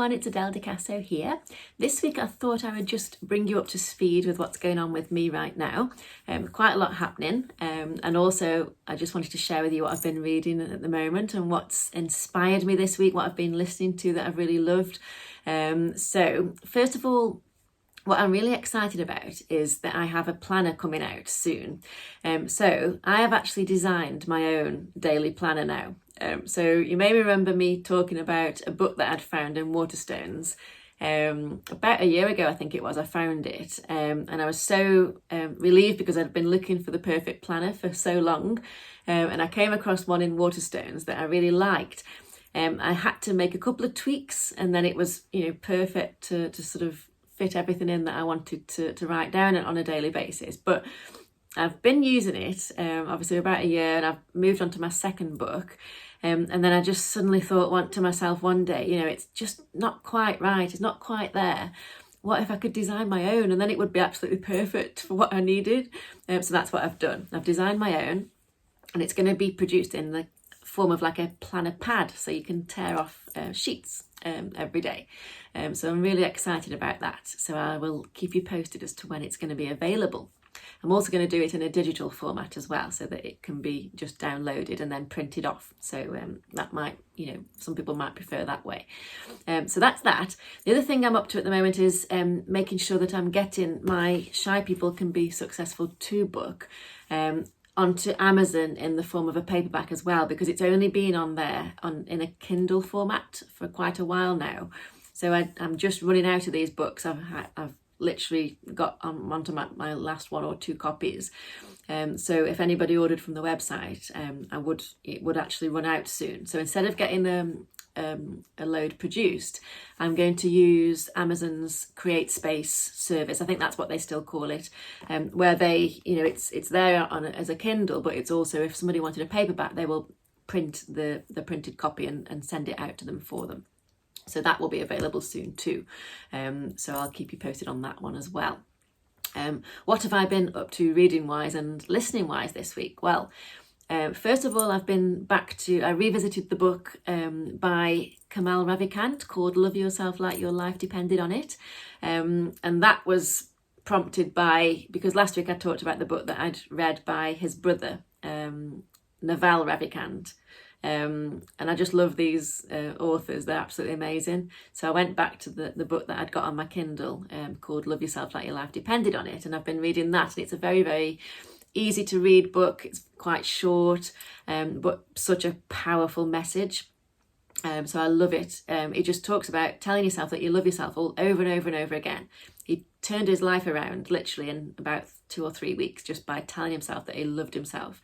everyone, it's Adele Di Casso here. This week I thought I would just bring you up to speed with what's going on with me right now. Quite a lot happening, and also I just wanted to share with you what I've been reading at the moment and what's inspired me this week, what I've been listening to that I've really loved. So first of all, what I'm really excited about is that I have a planner coming out soon. So I have actually designed my own daily planner now. So you may remember me talking about a book that I'd found in Waterstones. About a year ago, I think it was, I found it. And I was so relieved because I'd been looking for the perfect planner for so long. And I came across one in Waterstones that I really liked. I had to make a couple of tweaks and then it was, perfect to sort of fit everything in that I wanted to write down on a daily basis. But I've been using it obviously about a year, and I've moved on to my second book, and then I just suddenly thought to myself one day, it's just not quite right, it's not quite there. What if I could design my own, and then it would be absolutely perfect for what I needed. So that's what I've done. I've designed my own, and it's going to be produced in the form of like a planner pad, so you can tear off sheets every day. So I'm really excited about that. So I will keep you posted as to when it's going to be available. I'm also going to do it in a digital format as well, so that it can be just downloaded and then printed off. So that might, some people might prefer that way. So that's that. The other thing I'm up to at the moment is making sure that I'm getting my Shy People Can Be Successful 2 book onto Amazon in the form of a paperback as well, because it's only been on there in a Kindle format for quite a while now. So I'm just running out of these books. I've literally got onto my last 1 or 2 copies. So if anybody ordered from the website, it would actually run out soon. So instead of getting a load produced, I'm going to use Amazon's Create Space service. I think that's what they still call it, where they, it's there as a Kindle, but it's also, if somebody wanted a paperback, they will print the printed copy and send it out to them for them. So that will be available soon too. So I'll keep you posted on that one as well. What have I been up to reading wise and listening wise this week? Well, first of all, I revisited the book by Kamal Ravikant called Love Yourself Like Your Life Depended on It. And that was prompted because last week I talked about the book that I'd read by his brother, Naval Ravikant. And I just love these authors. They're absolutely amazing. So I went back to the book that I'd got on my Kindle called Love Yourself Like Your Life Depended on It. And I've been reading that. And it's a very, very easy to read book. It's quite short, but such a powerful message. So I love it. It just talks about telling yourself that you love yourself all over and over and over again. He turned his life around literally in about 2 or 3 weeks just by telling himself that he loved himself,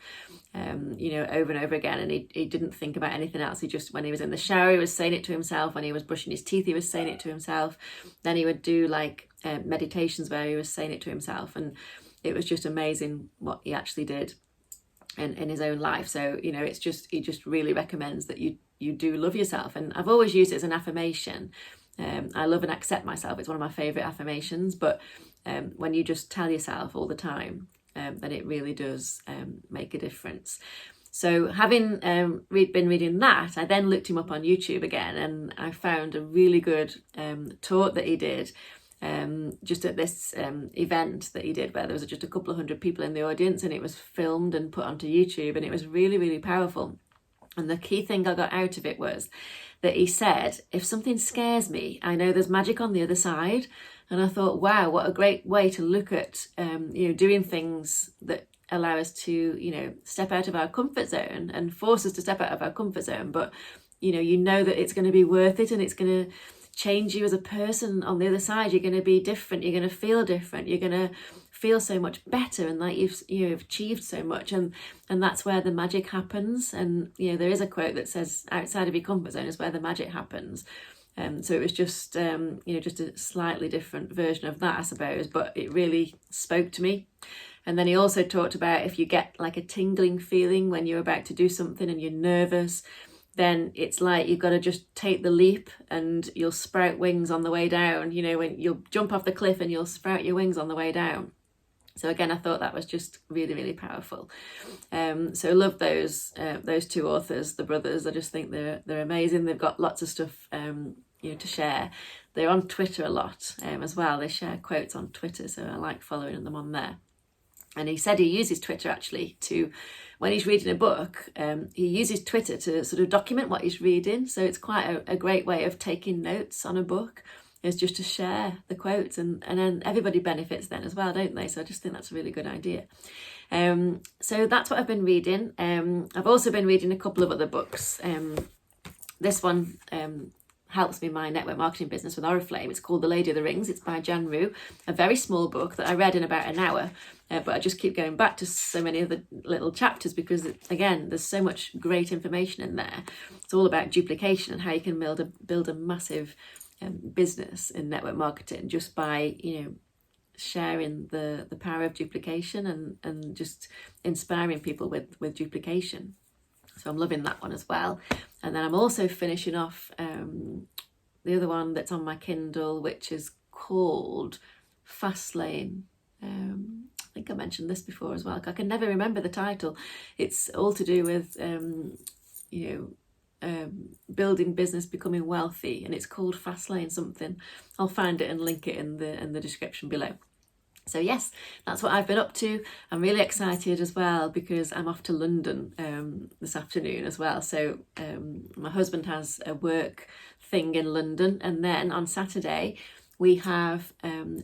over and over again. And he didn't think about anything else. He just, when he was in the shower, he was saying it to himself. When he was brushing his teeth, he was saying it to himself. Then he would do meditations where he was saying it to himself. And it was just amazing what he actually did in his own life. So, he just really recommends that you do love yourself. And I've always used it as an affirmation. I love and accept myself. It's one of my favourite affirmations. But when you just tell yourself all the time, then it really does make a difference. So having been reading that, I then looked him up on YouTube again, and I found a really good talk that he did just at this event that he did, where there was just a couple of hundred people in the audience, and it was filmed and put onto YouTube, and it was really, really powerful. And the key thing I got out of it was that he said, if something scares me, I know there's magic on the other side. And I thought, wow, what a great way to look at, doing things that allow us to, step out of our comfort zone and force us to step out of our comfort zone. But, you know that it's going to be worth it, and it's going to change you as a person on the other side. You're going to be different. You're going to feel different. You're going to feel so much better, and like you've achieved so much, and that's where the magic happens. And there is a quote that says, outside of your comfort zone is where the magic happens. So it was just just a slightly different version of that, I suppose, but it really spoke to me. And then he also talked about, if you get like a tingling feeling when you're about to do something and you're nervous, then it's like you've got to just take the leap and you'll sprout wings on the way down. When you'll jump off the cliff and you'll sprout your wings on the way down. So again, I thought that was just really, really powerful. So I love those 2 authors, the brothers. I just think they're amazing. They've got lots of stuff to share. They're on Twitter a lot as well. They share quotes on Twitter, so I like following them on there. And he said he uses Twitter actually to, when he's reading a book, he uses Twitter to sort of document what he's reading. So it's quite a great way of taking notes on a book, is just to share the quotes, and then everybody benefits then as well, don't they? So I just think that's a really good idea. So that's what I've been reading. I've also been reading a couple of other books. This one helps me in my network marketing business with Oriflame. It's called The Lady of the Rings. It's by Jan Ruhe, a very small book that I read in about an hour, but I just keep going back to so many of the little chapters because, again, there's so much great information in there. It's all about duplication and how you can build a massive business in network marketing just by, sharing the power of duplication and just inspiring people with duplication. So I'm loving that one as well. And then I'm also finishing off the other one that's on my Kindle, which is called Fastlane. I think I mentioned this before as well. I can never remember the title. It's all to do with, building business, becoming wealthy, and it's called Fastlane something. I'll find it and link it in the description below. So yes, that's what I've been up to. I'm really excited as well because I'm off to London this afternoon as well. So my husband has a work thing in London, and then on Saturday we have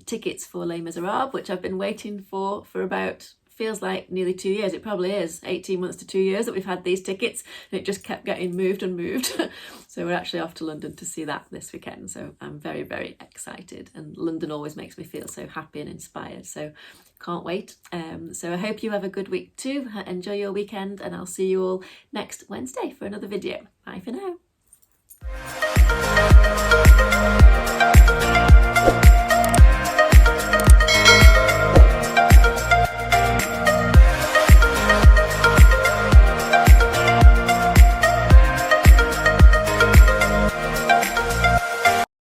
tickets for Les Miserables, which I've been waiting for about, feels like nearly 2 years. It probably is 18 months to 2 years that we've had these tickets, and it just kept getting moved and moved. So we're actually off to London to see that this weekend. So I'm very, very excited, and London always makes me feel so happy and inspired. So can't wait. So I hope you have a good week too. Enjoy your weekend, and I'll see you all next Wednesday for another video. Bye for now.